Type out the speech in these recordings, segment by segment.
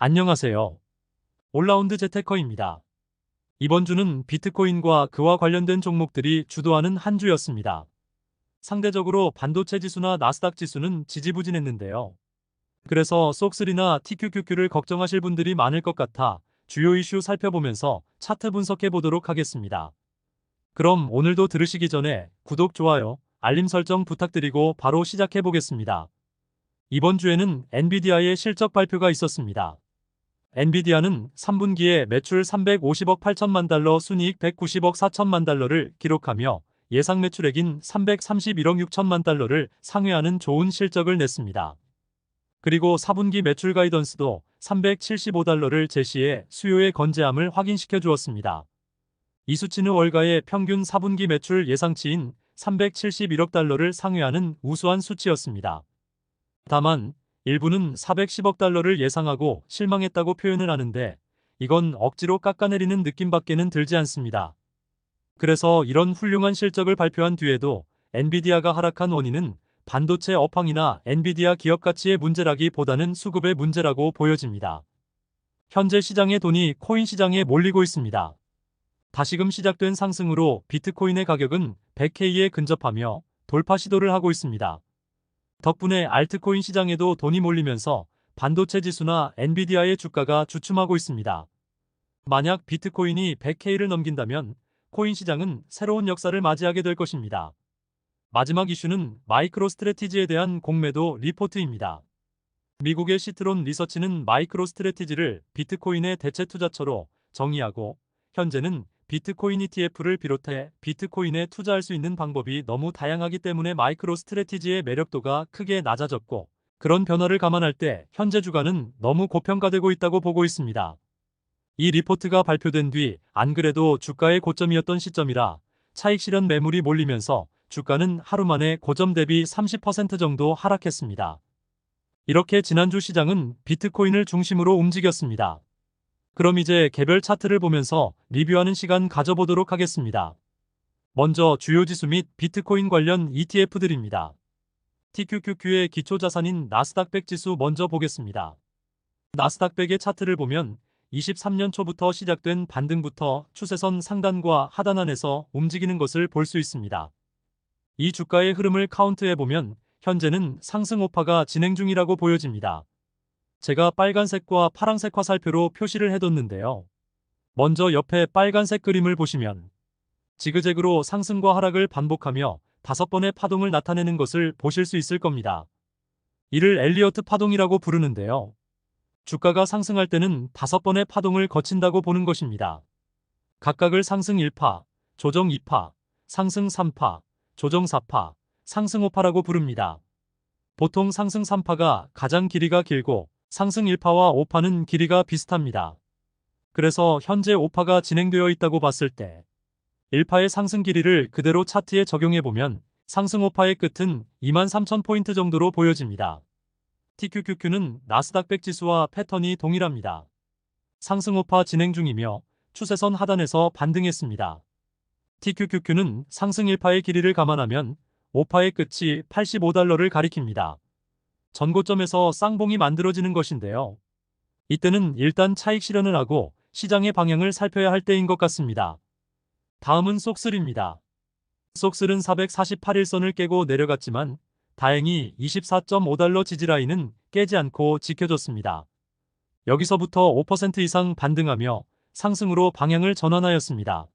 안녕하세요. 올라운드 재테커입니다. 이번 주는 비트코인과 그와 관련된 종목들이 주도하는 한 주였습니다. 상대적으로 반도체 지수나 나스닥 지수는 지지부진했는데요. 그래서 쏙3나 TQQQ를 걱정하실 분들이 많을 것 같아 주요 이슈 살펴보면서 차트 분석해 보도록 하겠습니다. 그럼 오늘도 들으시기 전에 구독, 좋아요, 알림 설정 부탁드리고 바로 시작해 보겠습니다. 이번 주에는 엔비디아의 실적 발표가 있었습니다. 엔비디아는 3분기에 매출 350억 8천만 달러, 순이익 190억 4천만 달러를 기록하며 예상 매출액인 331억 6천만 달러를 상회하는 좋은 실적을 냈습니다. 그리고 4분기 매출 가이던스도 375달러를 제시해 수요의 건재함을 확인시켜 주었습니다. 이 수치는 월가의 평균 4분기 매출 예상치인 371억 달러를 상회하는 우수한 수치였습니다. 다만 일부는 410억 달러를 예상하고 실망했다고 표현을 하는데 이건 억지로 깎아내리는 느낌밖에는 들지 않습니다. 그래서 이런 훌륭한 실적을 발표한 뒤에도 엔비디아가 하락한 원인은 반도체 업황이나 엔비디아 기업 가치의 문제라기보다는 수급의 문제라고 보여집니다. 현재 시장의 돈이 코인 시장에 몰리고 있습니다. 다시금 시작된 상승으로 비트코인의 가격은 100K에 근접하며 돌파 시도를 하고 있습니다. 덕분에 알트코인 시장에도 돈이 몰리면서 반도체 지수나 엔비디아의 주가가 주춤하고 있습니다. 만약 비트코인이 100K를 넘긴다면 코인 시장은 새로운 역사를 맞이하게 될 것입니다. 마지막 이슈는 마이크로 스트래티지에 대한 공매도 리포트입니다. 미국의 시트론 리서치는 마이크로 스트래티지를 비트코인의 대체 투자처로 정의하고 현재는 비트코인 ETF를 비롯해 비트코인에 투자할 수 있는 방법이 너무 다양하기 때문에 마이크로 스트래티지의 매력도가 크게 낮아졌고 그런 변화를 감안할 때 현재 주가는 너무 고평가되고 있다고 보고 있습니다. 이 리포트가 발표된 뒤 안 그래도 주가의 고점이었던 시점이라 차익 실현 매물이 몰리면서 주가는 하루 만에 고점 대비 30% 정도 하락했습니다. 이렇게 지난주 시장은 비트코인을 중심으로 움직였습니다. 그럼 이제 개별 차트를 보면서 리뷰하는 시간 가져보도록 하겠습니다. 먼저 주요 지수 및 비트코인 관련 ETF들입니다. TQQQ의 기초자산인 나스닥 100 지수 먼저 보겠습니다. 나스닥 100의 차트를 보면 23년 초부터 시작된 반등부터 추세선 상단과 하단 안에서 움직이는 것을 볼 수 있습니다. 이 주가의 흐름을 카운트해보면 현재는 상승 호파가 진행 중이라고 보여집니다. 제가 빨간색과 파란색 화살표로 표시를 해뒀는데요. 먼저 옆에 빨간색 그림을 보시면 지그재그로 상승과 하락을 반복하며 5번의 파동을 나타내는 것을 보실 수 있을 겁니다. 이를 엘리어트 파동이라고 부르는데요. 주가가 상승할 때는 5번의 파동을 거친다고 보는 것입니다. 각각을 상승 1파, 조정 2파, 상승 3파, 조정 4파, 상승 5파라고 부릅니다. 보통 상승 3파가 가장 길이가 길고 상승 1파와 5파는 길이가 비슷합니다. 그래서 현재 5파가 진행되어 있다고 봤을 때 1파의 상승 길이를 그대로 차트에 적용해보면 상승 5파의 끝은 23,000포인트 정도로 보여집니다. TQQQ는 나스닥 100 지수와 패턴이 동일합니다. 상승 5파 진행 중이며 추세선 하단에서 반등했습니다. TQQQ는 상승 1파의 길이를 감안하면 5파의 끝이 85달러를 가리킵니다. 전고점에서 쌍봉이 만들어지는 것인데요. 이때는 일단 차익 실현을 하고 시장의 방향을 살펴야 할 때인 것 같습니다. 다음은 쏙3입니다. 쏙3는 448일선을 깨고 내려갔지만 다행히 24.5달러 지지라인은 깨지 않고 지켜졌습니다. 여기서부터 5% 이상 반등하며 상승으로 방향을 전환하였습니다.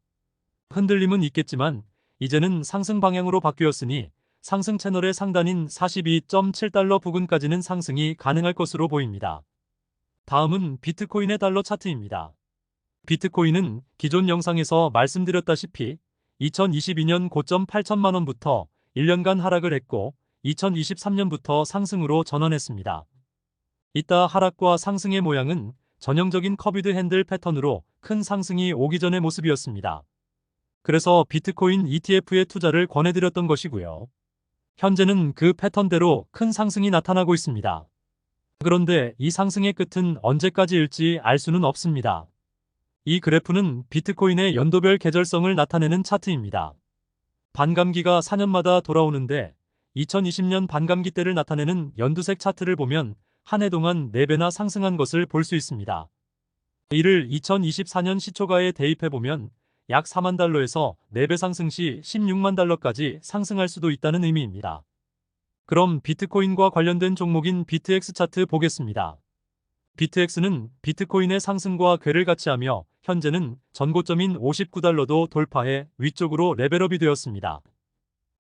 흔들림은 있겠지만 이제는 상승 방향으로 바뀌었으니 상승 채널의 상단인 42.7달러 부근까지는 상승이 가능할 것으로 보입니다. 다음은 비트코인의 달러 차트입니다. 비트코인은 기존 영상에서 말씀드렸다시피 2022년 고점 8천만원부터 1년간 하락을 했고 2023년부터 상승으로 전환했습니다. 이따 하락과 상승의 모양은 전형적인 커비드 핸들 패턴으로 큰 상승이 오기 전의 모습이었습니다. 그래서 비트코인 ETF에 투자를 권해드렸던 것이고요. 현재는 그 패턴대로 큰 상승이 나타나고 있습니다. 그런데 이 상승의 끝은 언제까지일지 알 수는 없습니다. 이 그래프는 비트코인의 연도별 계절성을 나타내는 차트입니다. 반감기가 4년마다 돌아오는데 2020년 반감기 때를 나타내는 연두색 차트를 보면 한 해 동안 4배나 상승한 것을 볼 수 있습니다. 이를 2024년 시초가에 대입해보면 약 4만 달러에서 4배 상승 시 16만 달러까지 상승할 수도 있다는 의미입니다. 그럼 비트코인과 관련된 종목인 비트엑스 차트 보겠습니다. 비트엑스는 비트코인의 상승과 궤를 같이 하며 현재는 전고점인 59달러도 돌파해 위쪽으로 레벨업이 되었습니다.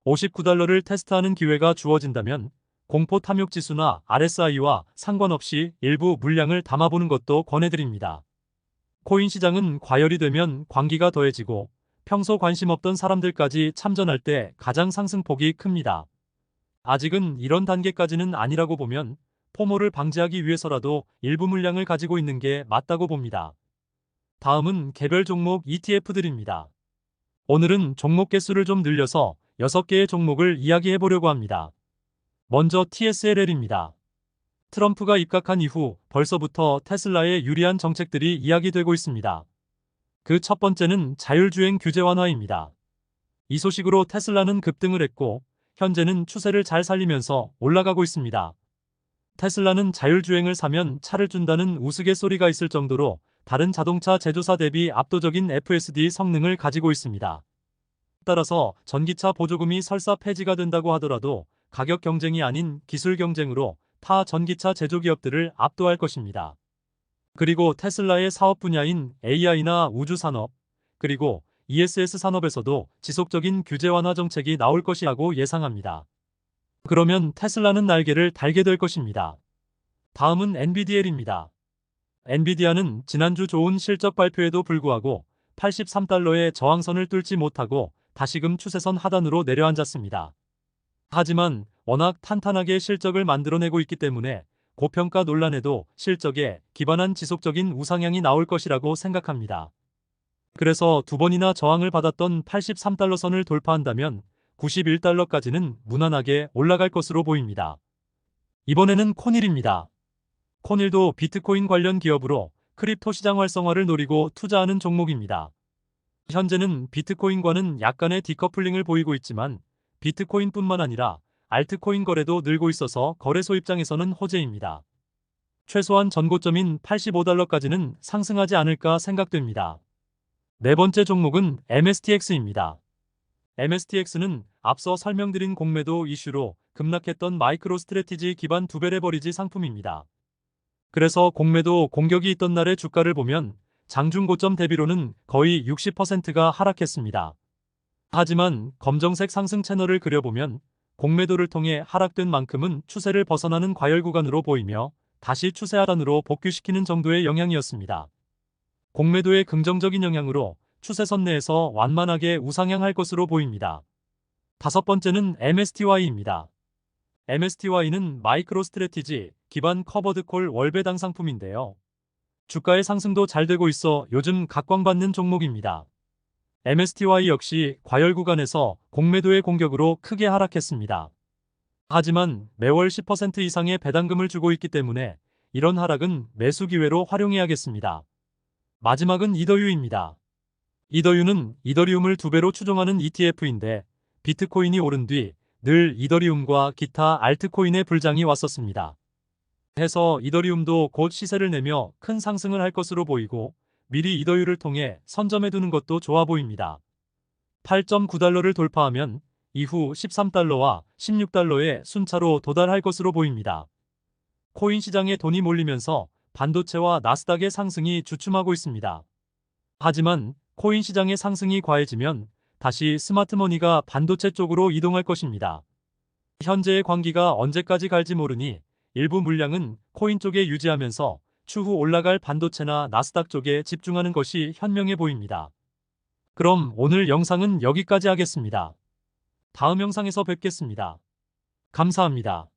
59달러를 테스트하는 기회가 주어진다면 공포 탐욕 지수나 RSI와 상관없이 일부 물량을 담아보는 것도 권해드립니다. 코인 시장은 과열이 되면 광기가 더해지고 평소 관심 없던 사람들까지 참전할 때 가장 상승폭이 큽니다. 아직은 이런 단계까지는 아니라고 보면 포모를 방지하기 위해서라도 일부 물량을 가지고 있는 게 맞다고 봅니다. 다음은 개별 종목 ETF들입니다. 오늘은 종목 개수를 좀 늘려서 6개의 종목을 이야기해 보려고 합니다. 먼저 TSLL입니다. 트럼프가 입각한 이후 벌써부터 테슬라의 유리한 정책들이 이야기되고 있습니다. 그 첫 번째는 자율주행 규제 완화입니다. 이 소식으로 테슬라는 급등을 했고 현재는 추세를 잘 살리면서 올라가고 있습니다. 테슬라는 자율주행을 사면 차를 준다는 우스갯소리가 있을 정도로 다른 자동차 제조사 대비 압도적인 FSD 성능을 가지고 있습니다. 따라서 전기차 보조금이 설사 폐지가 된다고 하더라도 가격 경쟁이 아닌 기술 경쟁으로 타 전기차 제조기업들을 압도할 것입니다. 그리고 테슬라의 사업 분야인 AI나 우주산업, 그리고 ESS 산업에서도 지속적인 규제 완화 정책이 나올 것이라고 예상합니다. 그러면 테슬라는 날개를 달게 될 것입니다. 다음은 엔비디엘입니다. 엔비디아는 지난주 좋은 실적 발표에도 불구하고 83달러의 저항선을 뚫지 못하고 다시금 추세선 하단으로 내려앉았습니다. 하지만 워낙 탄탄하게 실적을 만들어내고 있기 때문에 고평가 논란에도 실적에 기반한 지속적인 우상향이 나올 것이라고 생각합니다. 그래서 2번이나 저항을 받았던 83달러 선을 돌파한다면 91달러까지는 무난하게 올라갈 것으로 보입니다. 이번에는 코닐입니다. 코닐도 비트코인 관련 기업으로 크립토 시장 활성화를 노리고 투자하는 종목입니다. 현재는 비트코인과는 약간의 디커플링을 보이고 있지만 비트코인뿐만 아니라 알트코인 거래도 늘고 있어서 거래소 입장에서는 호재입니다. 최소한 전고점인 85달러까지는 상승하지 않을까 생각됩니다. 네 번째 종목은 MSTX입니다. MSTX는 앞서 설명드린 공매도 이슈로 급락했던 마이크로 스트래티지 기반 두배 레버리지 상품입니다. 그래서 공매도 공격이 있던 날의 주가를 보면 장중 고점 대비로는 거의 60%가 하락했습니다. 하지만 검정색 상승 채널을 그려보면 공매도를 통해 하락된 만큼은 추세를 벗어나는 과열 구간으로 보이며 다시 추세 하단으로 복귀시키는 정도의 영향이었습니다. 공매도의 긍정적인 영향으로 추세선 내에서 완만하게 우상향할 것으로 보입니다. 다섯 번째는 MSTY입니다. MSTY는 마이크로 스트래티지 기반 커버드 콜 월배당 상품인데요. 주가의 상승도 잘 되고 있어 요즘 각광받는 종목입니다. MSTY 역시 과열 구간에서 공매도의 공격으로 크게 하락했습니다. 하지만 매월 10% 이상의 배당금을 주고 있기 때문에 이런 하락은 매수 기회로 활용해야겠습니다. 마지막은 이더유입니다. 이더유는 이더리움을 2배로 추종하는 ETF인데 비트코인이 오른 뒤 늘 이더리움과 기타 알트코인의 불장이 왔었습니다. 해서 이더리움도 곧 시세를 내며 큰 상승을 할 것으로 보이고 미리 이더유를 통해 선점해 두는 것도 좋아 보입니다. 8.9달러를 돌파하면 이후 13달러와 16달러에 순차로 도달할 것으로 보입니다. 코인 시장에 돈이 몰리면서 반도체와 나스닥의 상승이 주춤하고 있습니다. 하지만 코인 시장의 상승이 과해지면 다시 스마트머니가 반도체 쪽으로 이동할 것입니다. 현재의 광기가 언제까지 갈지 모르니 일부 물량은 코인 쪽에 유지하면서 추후 올라갈 반도체나 나스닥 쪽에 집중하는 것이 현명해 보입니다. 그럼 오늘 영상은 여기까지 하겠습니다. 다음 영상에서 뵙겠습니다. 감사합니다.